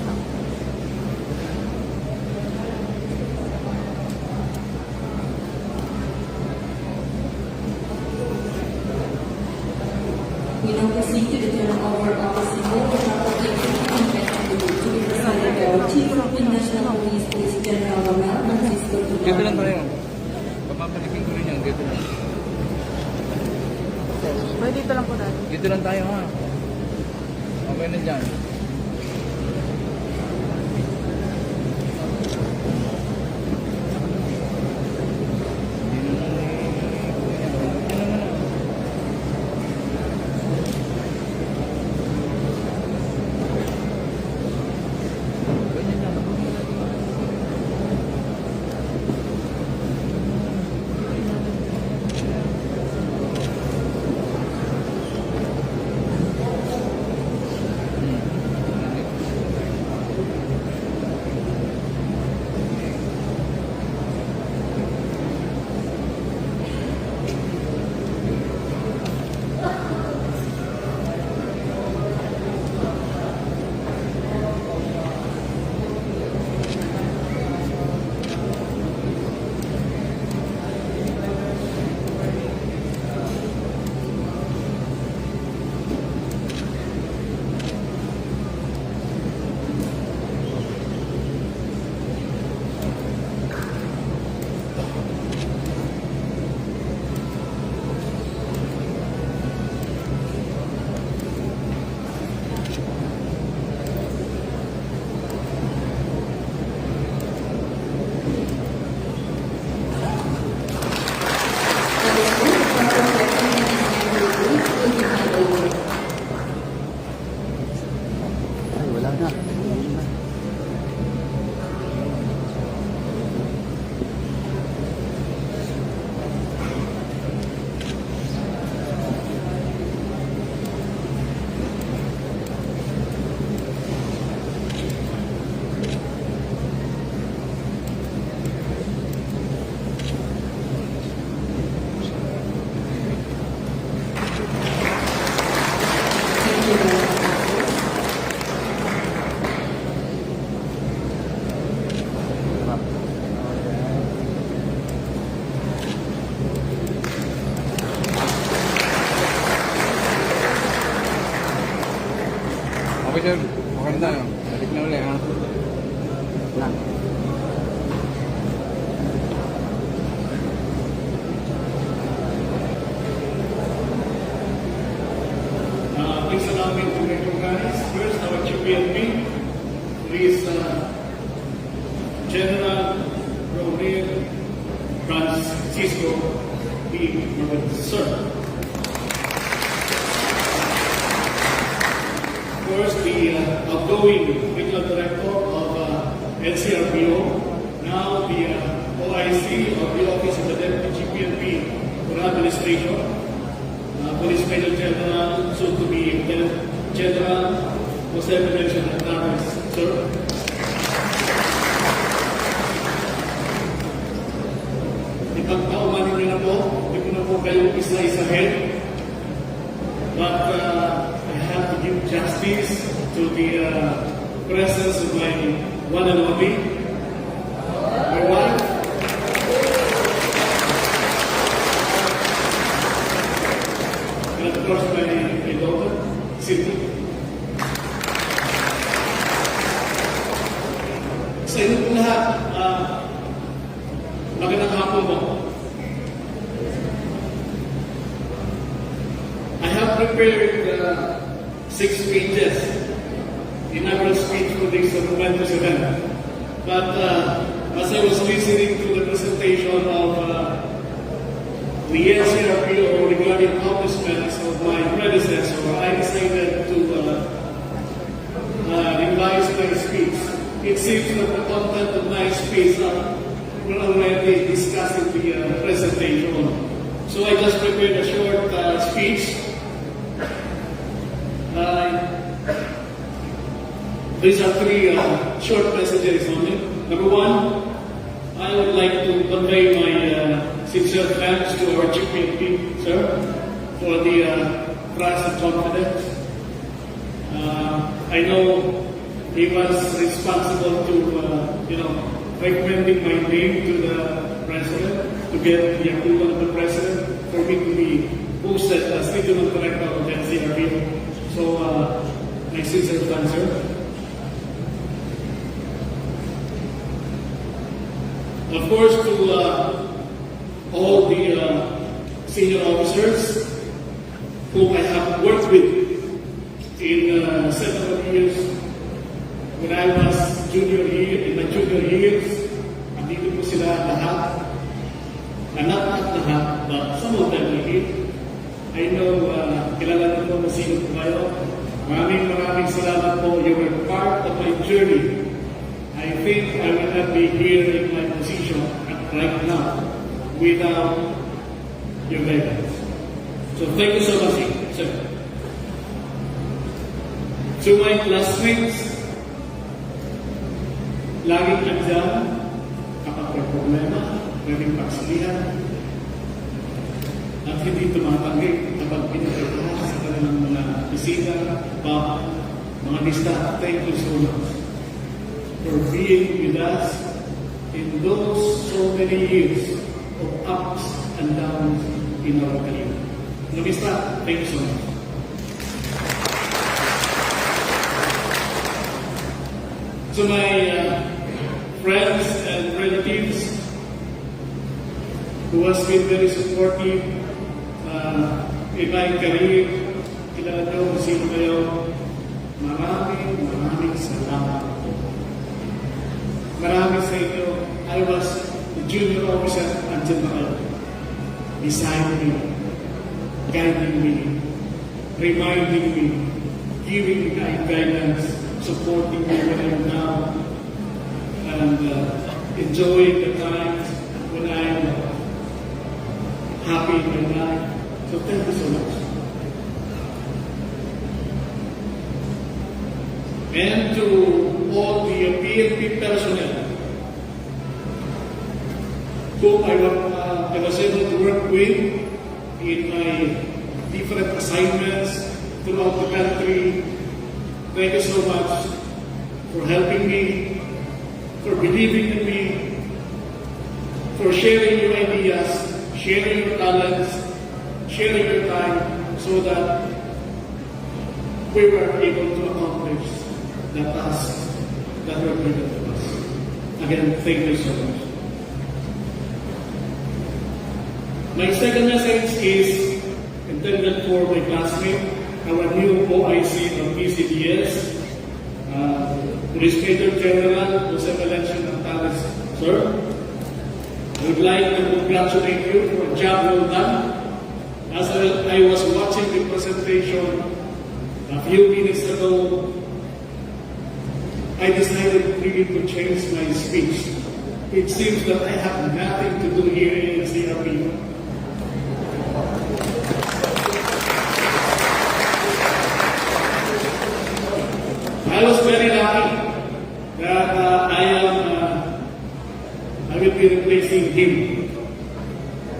[SPEAKER 7] proceed to the turn over of the symbol of application to be presided by our Chief of the National Police, Police General Romel Francisco
[SPEAKER 1] Dito lang
[SPEAKER 7] Tulfo.
[SPEAKER 1] tayo. Papapalikin ko rin yan. Dito lang.
[SPEAKER 8] Dito lang po tayo.
[SPEAKER 1] Dito lang tayo ha. Okay na dyan. Okay sir, okay na tayo. Balik na ulit ha.
[SPEAKER 2] Please allow me to recognize first our GPNP, Police General Romel Francisco P. Sir. First, the outgoing Regional Director of NCRPO, now the OIC of the Office of the Deputy GPNP for Administration, Police Major General, soon to be Lieutenant General Jose Melencio Hernandez, sir. Ipagpaumanin niyo na po, hindi ko na po kayo isa-isahin. But I have to give justice to the presence of my one and only, my wife, and of course my daughter, Cindy. Sa inyo po lahat, magandang hapon po. I have prepared 6 pages inaugural speech for this momentous event. But as I was listening to the presentation of the NCRPO regarding accomplishments of my predecessor, I decided to revise my speech. It seems that the content of my speech were already discussed in the presentation. So I just prepared a short speech. These are 3 short messages only. Number 1, I would like to convey my sincere thanks to our GPNP, sir, for the trust and confidence. I know he was responsible to, recommending my name to the president, to get the approval of the president, for me to be posted as regional director of NCRPO. So, my sincere thanks, sir. Of course, to all the senior officers whom I have worked with in several years when I was in my junior years, andito po sila lahat. Not lahat, but some of them are here. I know, kilala niyo po na sino po kayo. Maraming salamat po. You were part of my journey. I think I will not be here in my position right now without your guidance. So thank you so much, sir. To my classmates, laging andyan kapag may problema, pwedeng pagsilihan, at hindi tumatanggi kapag pinagkakaroon sa kanilang mga bisita, mga lista. Thank you so much for being with us in those so many years of ups and downs in our career. Namista, thank you so much. To my friends and relatives who has been very supportive in my career, kilala nyo kung sino kayo, maraming salamat po. Marami sa inyo, I was the junior officer until now, beside me, guiding me, reminding me, giving me guidance, supporting me when I'm down, and enjoying the times when I'm happy in my life. So thank you so much. And to all the PNP personnel whom I was able to work with in my different assignments throughout the country, thank you so much for helping me, for believing in me, for sharing your ideas, sharing your talents, sharing your time, so that we were able to accomplish the tasks that were given to us. Again, thank you so much. My second message is intended for my classmate, our new OIC of PCDS, Police Major General Jose Valencio Natales. Sir, I would like to congratulate you for a job well done. As I was watching the presentation a few minutes ago, I decided really to change my speech. It seems that I have nothing to do here in CRP. I was very lucky that I will be replacing him.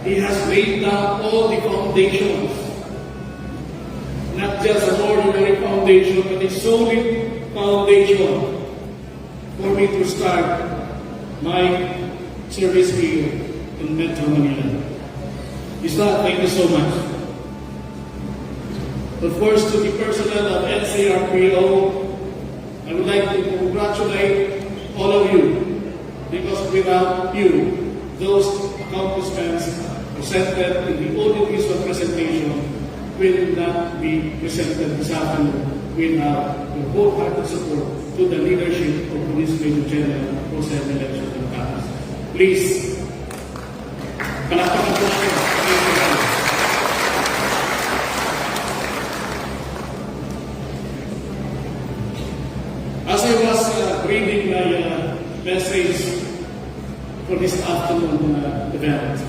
[SPEAKER 2] He has laid down all the foundations, not just an ordinary foundation, but a solid foundation for me to start my service here in Metro Manila. Isla, thank you so much. But first, to the personnel of NCRPO, I would like to congratulate all of you, because without you, those accomplishments presented in the audit visual presentation will not be presented this afternoon without your wholehearted support to the leadership of Police Major General Jose Valencio Natales. Please, palakpakan po natin. As I was reading my message for this afternoon event,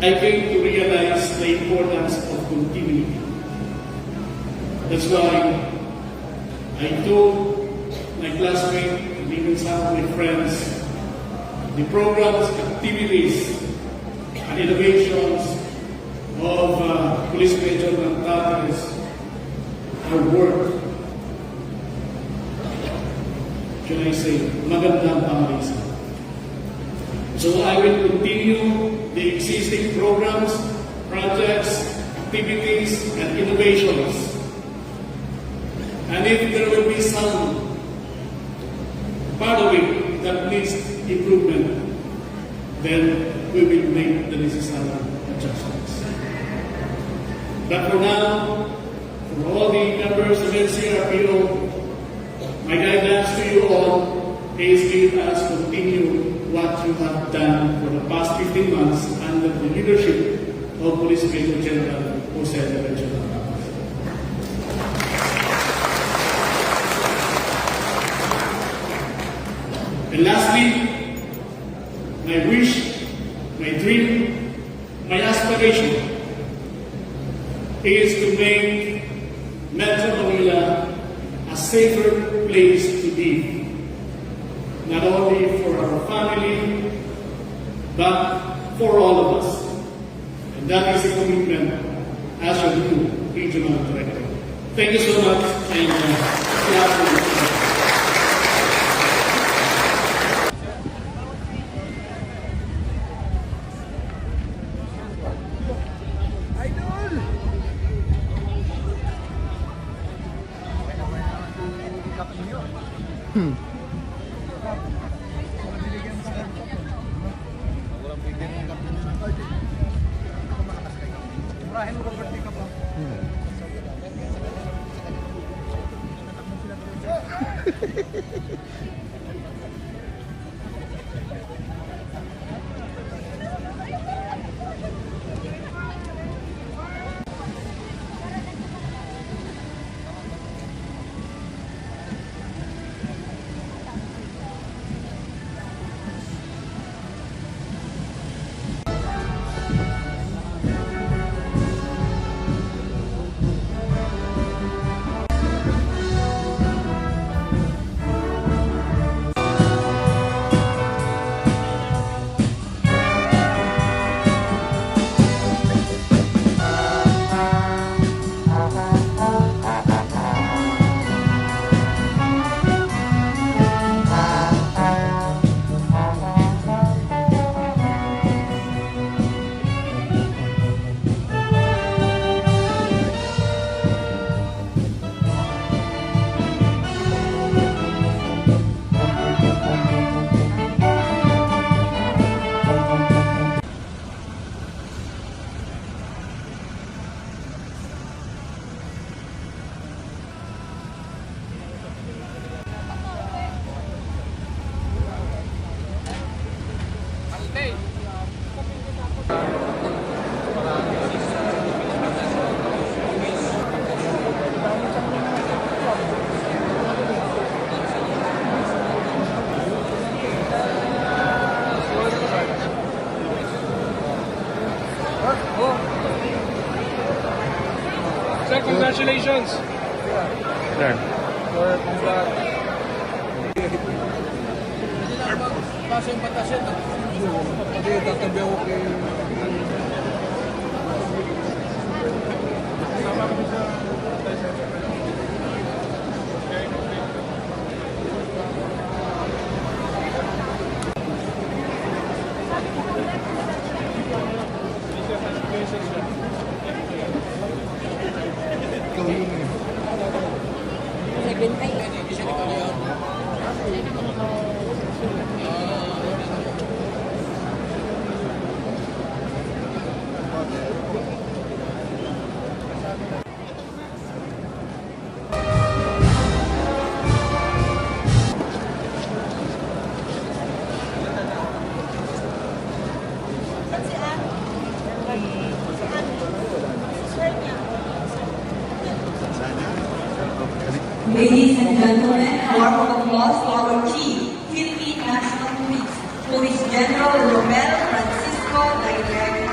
[SPEAKER 2] I came to realize the importance of continuity. That's why I told my classmates and even some of my friends the programs, activities, and innovations of Police Major Natales are work should I say, magandang pangalisa. So I will continue the existing programs, projects, activities, and innovations. And if there will be some part of it that needs improvement, then we will make the necessary adjustments. But for now, for all the members of NCRPO, my guidance to you all is let us continue what you have done for the past 15 months under the leadership of Police Major General Jose Lorenzo Ramos. And lastly, my wish, my dream, my aspiration is to make Metro Manila a safer place to live, not only for our family, but for all of us. And that is a commitment as your new regional director. Thank you so much, and good afternoon.
[SPEAKER 8] Sir, congratulations. Sir.
[SPEAKER 7] Ladies and gentlemen, a round of applause for our chief, Philippine National Police, Police General Romel Francisco Daiguerre.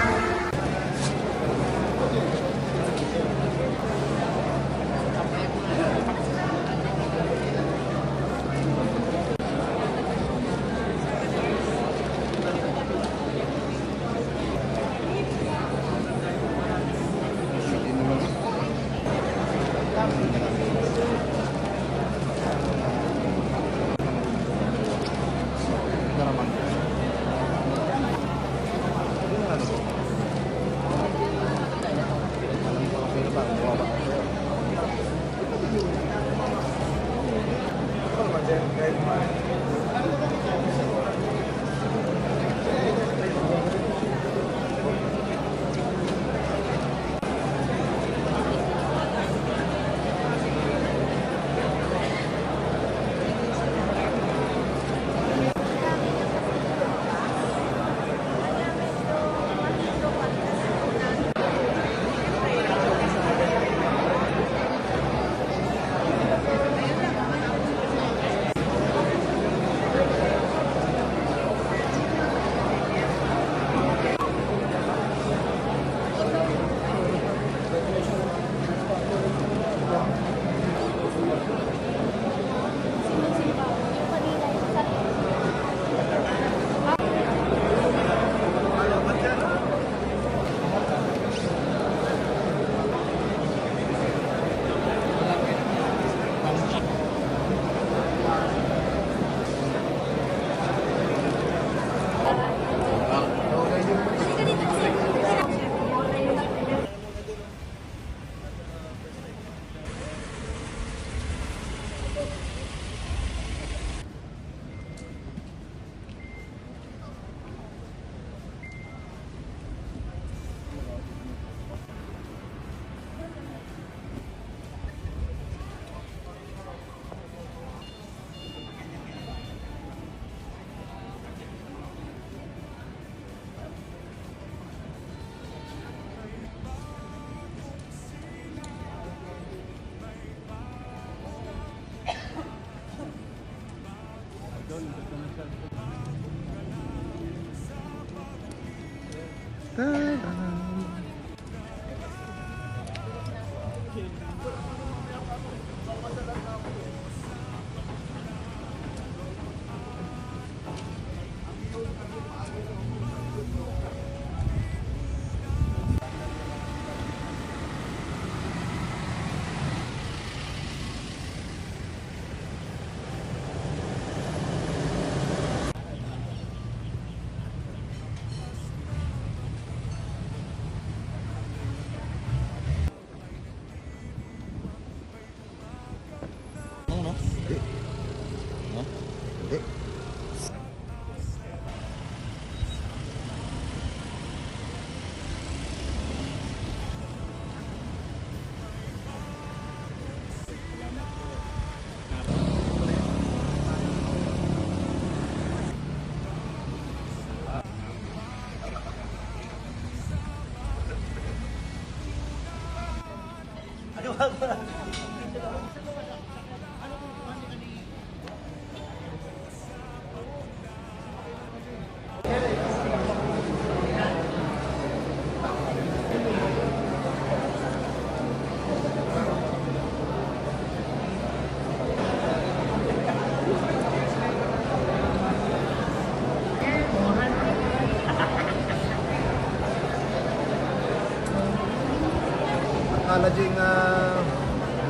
[SPEAKER 9] Akala ding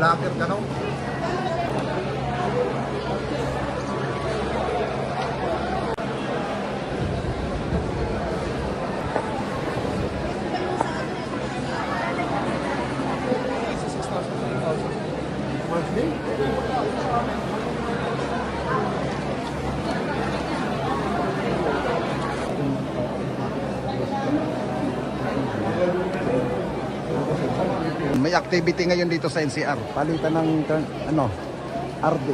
[SPEAKER 9] locker ka no? May activity ngayon dito sa NCR. Palitan ng ano, RD.